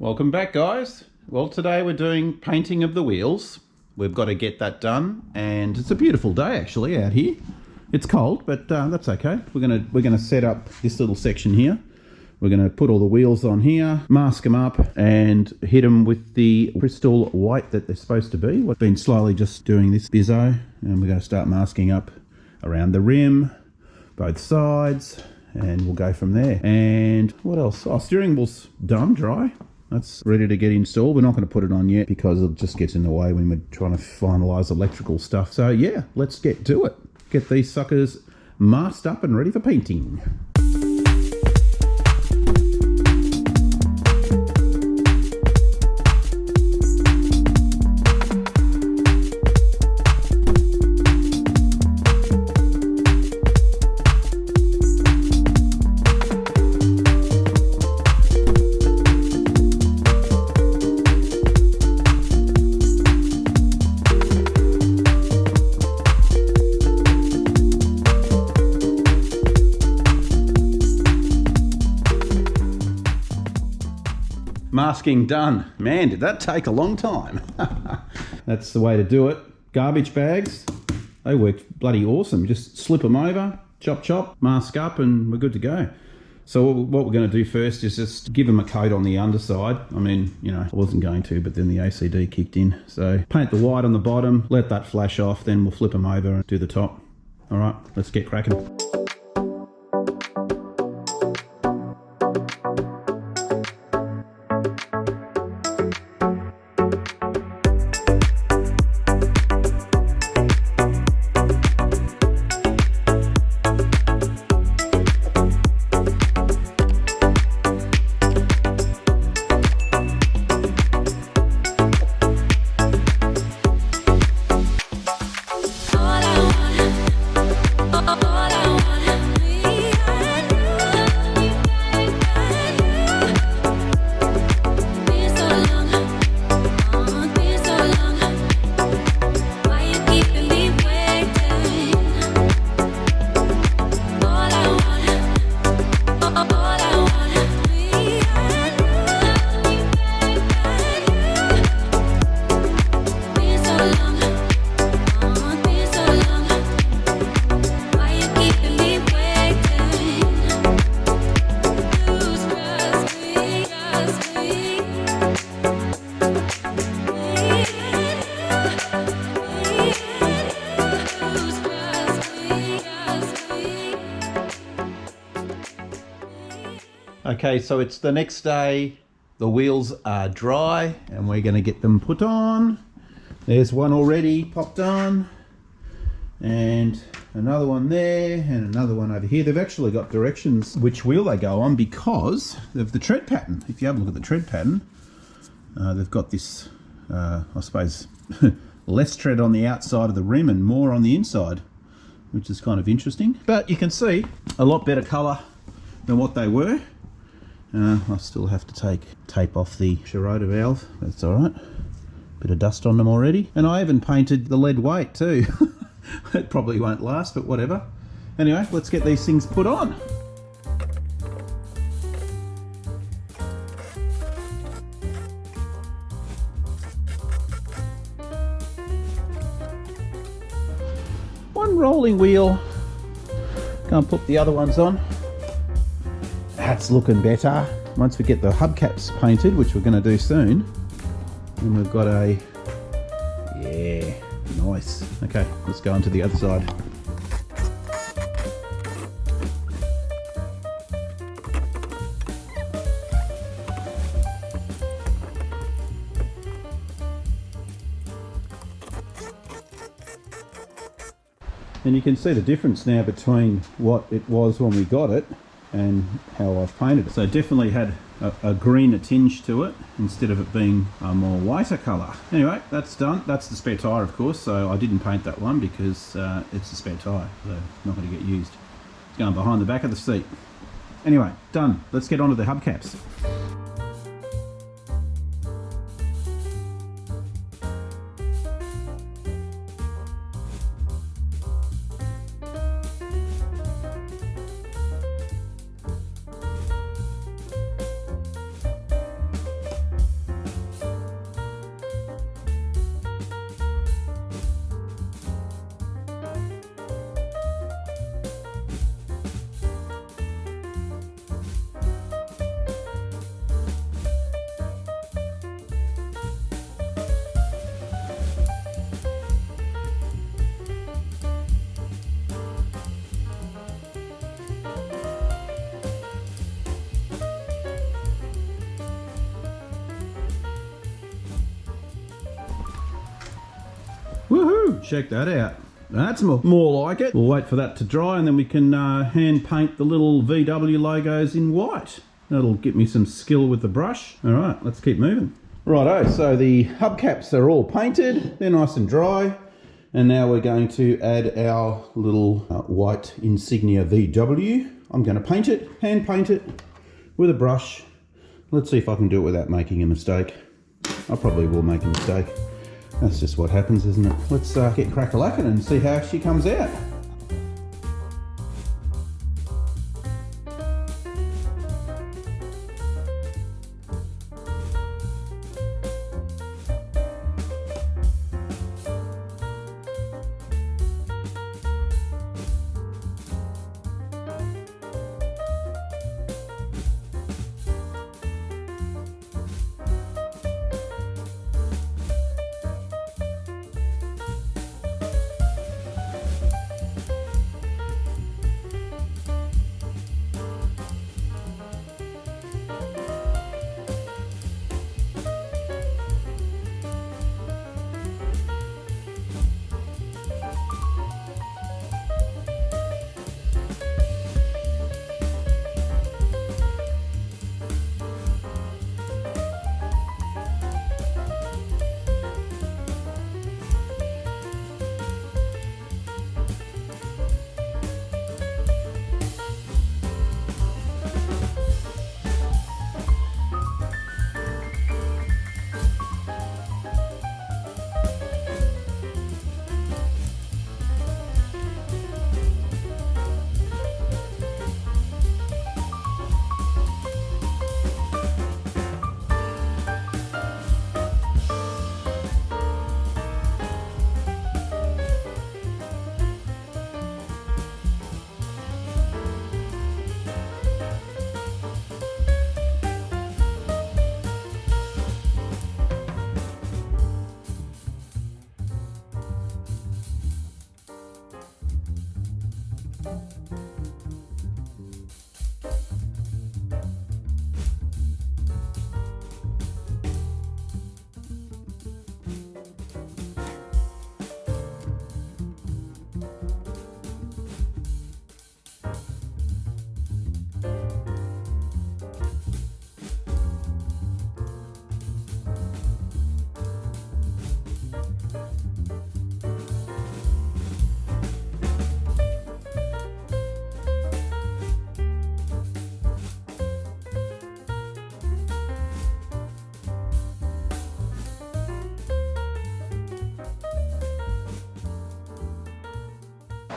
Welcome back, guys. Well, today we're doing painting of the wheels. We've got to get that done, and it's a beautiful day actually out here. It's cold, but that's okay. We're gonna set up this little section here. We're gonna put all the wheels on here, mask them up, and hit them with the crystal white that they're supposed to be. We've been slowly just doing this bizzo, and we're gonna start masking up around the rim, both sides, and we'll go from there. And what else? Oh, steering wheel's done, dry. That's ready to get installed. We're not going to put it on yet because it just gets in the way when we're trying to finalise electrical stuff. So yeah, let's get to it. Get these suckers masked up and ready for painting. Masking done. Man, did that take a long time. That's the way to do it. Garbage bags, they worked bloody awesome. Just slip them over, chop chop, mask up, and we're good to go. So what we're going to do first is just give them a coat on the underside. I mean, you know, I wasn't going to, but then the ACD kicked in. So paint the white on the bottom, let that flash off, then we'll flip them over and do the top. All right, let's get cracking. Okay, so it's the next day. The wheels are dry and we're going to get them put on. There's one already popped on, and another one there, and another one over here. They've actually got directions which wheel they go on because of the tread pattern. If you have a look at the tread pattern, they've got this, I suppose, less tread on the outside of the rim and more on the inside, which is kind of interesting. But you can see a lot better colour than what they were. I still have to take tape off the Shirota valve. That's all right. Bit of dust on them already. And I even painted the lead weight too. It probably won't last, but whatever. Anyway, let's get these things put on. One rolling wheel. Go and put the other ones on. That's looking better. Once we get the hubcaps painted, which we're going to do soon, and we've got a, yeah, nice. Okay, let's go on to the other side. And you can see the difference now between what it was when we got it and how I've painted it. So it definitely had a greener tinge to it instead of it being a more whiter colour. Anyway, that's done. That's the spare tyre, of course, so I didn't paint that one because it's a spare tyre, so it's not going to get used. It's going behind the back of the seat. Anyway, done. Let's get on to the hubcaps. check that out. That's more like it. We'll wait for that to dry and then we can hand paint the little VW logos in white. That'll get me some skill with the brush. All right, let's keep moving. Righto, so the hubcaps are all painted. They're nice and dry. And now we're going to add our little white insignia VW. I'm going to paint it, hand paint it with a brush. Let's see if I can do it without making a mistake. I probably will make a mistake. That's just what happens, isn't it? Let's get crack-a-lackin' and see how she comes out.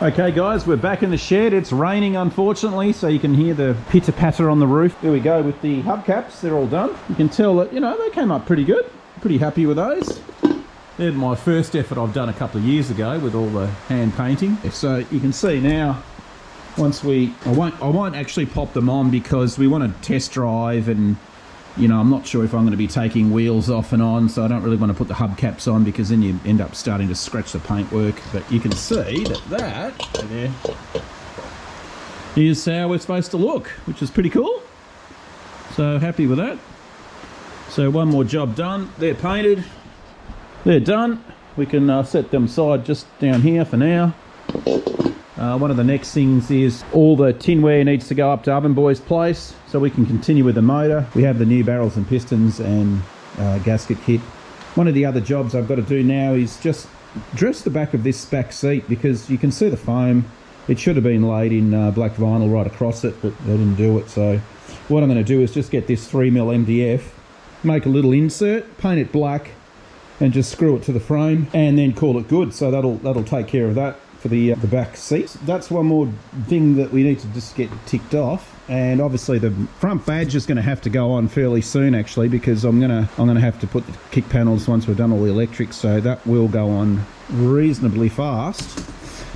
Okay guys, we're back in the shed. It's raining unfortunately, so you can hear the pitter patter on the roof. There we go with the hubcaps, they're all done. You can tell that, you know, they came up pretty good. Pretty happy with those. They're my first effort I've done a couple of years ago with all the hand painting. So you can see now, once I won't actually pop them on because we want to test drive, and you know, I'm not sure if I'm going to be taking wheels off and on, so I don't really want to put the hubcaps on because then you end up starting to scratch the paintwork. But you can see that there is how we're supposed to look, which is pretty cool. So happy with that. So one more job done. They're painted. They're done. We can set them aside just down here for now. One of the next things is all the tinware needs to go up to Oven Boy's place so we can continue with the motor. We have the new barrels and pistons and gasket kit. One of the other jobs I've got to do now is just dress the back of this back seat, because you can see the foam. It should have been laid in black vinyl right across it, but they didn't do it. So what I'm going to do is just get this 3mm MDF, make a little insert, paint it black, and just screw it to the frame, and then call it good. So that'll take care of that for the back seat. That's one more thing that we need to just get ticked off. And obviously the front badge is going to have to go on fairly soon actually, because I'm gonna have to put the kick panels once we've done all the electrics, so that will go on reasonably fast.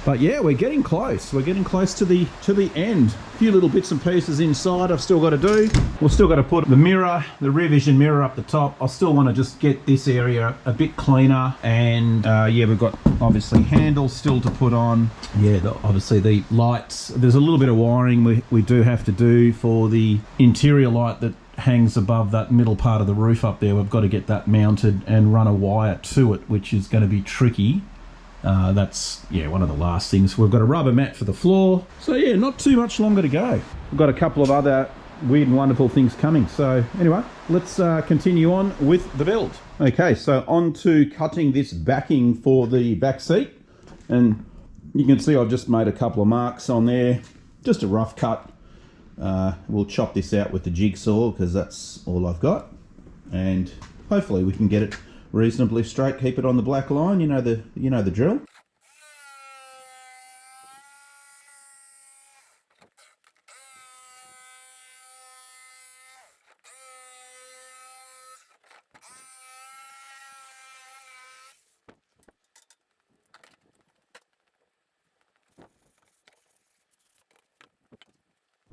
But yeah, we're getting close. We're getting close to the end. A few little bits and pieces inside I've still got to do. We've still got to put the mirror, the rear vision mirror up the top. I still want to just get this area a bit cleaner. And yeah, we've got obviously handles still to put on. Yeah, obviously the lights. There's a little bit of wiring we do have to do for the interior light that hangs above that middle part of the roof up there. We've got to get that mounted and run a wire to it, which is going to be tricky. That's, yeah, one of the last things. We've got a rubber mat for the floor. So yeah, not too much longer to go. We've got a couple of other weird and wonderful things coming. So anyway, let's continue on with the build. Okay, so on to cutting this backing for the back seat. And you can see I've just made a couple of marks on there. Just a rough cut. We'll chop this out with the jigsaw because that's all I've got. And hopefully we can get it reasonably straight, keep it on the black line, you know the drill.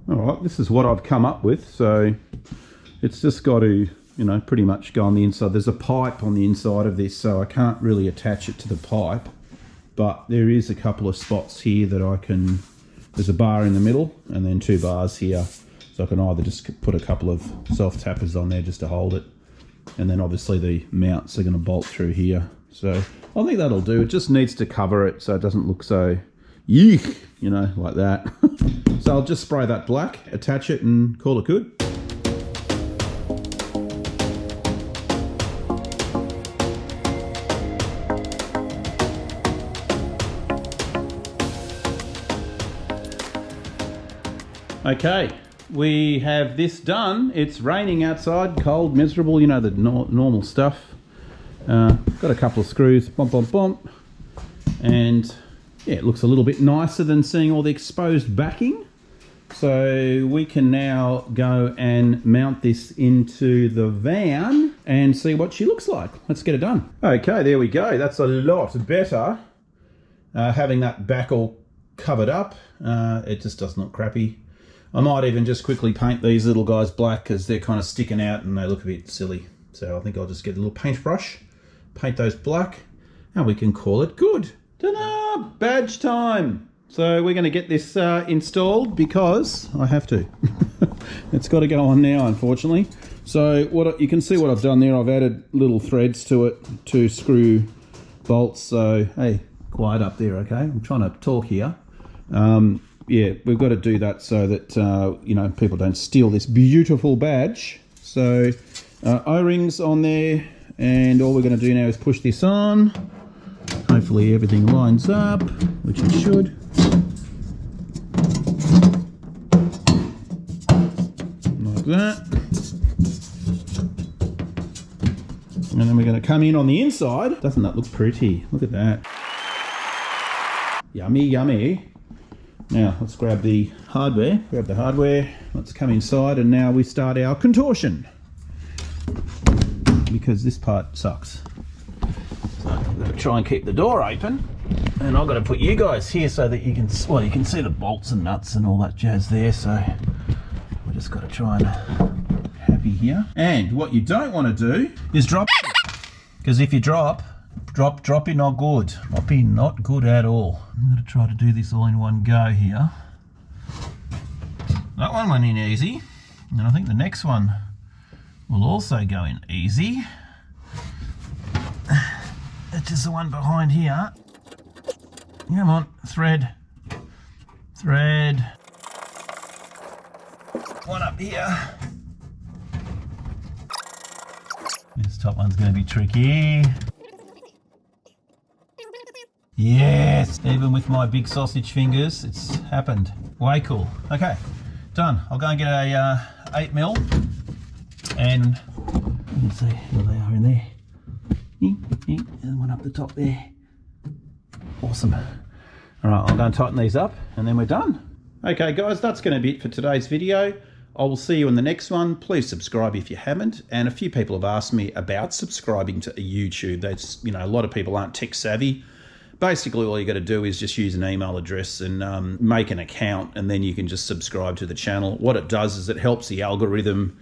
Alright, this is what I've come up with, so it's just got to, you know, pretty much go on the inside. There's a pipe on the inside of this, so I can't really attach it to the pipe, but there is a couple of spots here that I can, there's a bar in the middle and then 2 bars here, so I can either just put a couple of self-tappers on there just to hold it, and then obviously the mounts are going to bolt through here. So I think that'll do. It just needs to cover it so it doesn't look so yeek, you know, like that. So I'll just spray that black, attach it and call it good. Okay, we have this done. It's raining outside, cold, miserable, you know, the normal stuff. Got a couple of screws, bump, bump, bump. And yeah, it looks a little bit nicer than seeing all the exposed backing. So we can now go and mount this into the van and see what she looks like. Let's get it done. Okay, there we go. That's a lot better. Having that back all covered up, it just doesn't look crappy. I might even just quickly paint these little guys black because they're kind of sticking out and they look a bit silly. So I think I'll just get a little paintbrush, paint those black, and we can call it good. Ta-da! Badge time! So we're going to get this installed because I have to. It's got to go on now, unfortunately. So what you can see what I've done there, I've added little threads to it, 2 screw bolts. So, hey, quiet up there, okay? I'm trying to talk here. Yeah, we've got to do that so that, you know, people don't steal this beautiful badge. So O-rings on there, and all we're going to do now is push this on. Hopefully everything lines up, which it should. Like that. And then we're going to come in on the inside. Doesn't that look pretty? Look at that. Yummy, yummy. Now let's grab the hardware. Let's come inside, and now we start our contortion. Because this part sucks. So I'm going to try and keep the door open, and I've got to put you guys here so that you can, well, you can see the bolts and nuts and all that jazz there. So we just got to try and happy here. And what you don't want to do is drop, because if you drop it not good. Not good at all. I'm going to try to do this all in one go here. That one went in easy, and I think the next one will also go in easy. It's just the one behind here. Come on, thread. One up here. This top one's going to be tricky. Yes, even with my big sausage fingers, it's happened. Way cool. Okay, done. I'll go and get a 8mm, and you can see where they are in there. And one up the top there. Awesome. All right, I'll go and tighten these up, and then we're done. Okay, guys, that's going to be it for today's video. I will see you in the next one. Please subscribe if you haven't. And a few people have asked me about subscribing to YouTube. That's, you know, a lot of people aren't tech savvy. Basically, all you got to do is just use an email address and make an account, and then you can just subscribe to the channel. What it does is it helps the algorithm,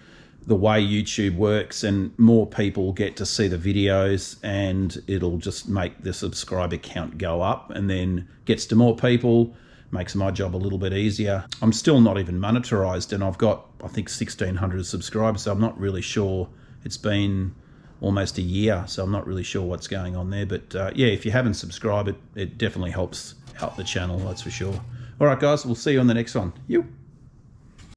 the way YouTube works, and more people get to see the videos, and it'll just make the subscriber count go up, and then gets to more people, makes my job a little bit easier. I'm still not even monetized, and I've got, I think, 1,600 subscribers, so I'm not really sure. It's been almost a year, so I'm not really sure what's going on there. But yeah, if you haven't subscribed, it definitely helps out the channel, that's for sure. All right, guys, we'll see you on the next one. You.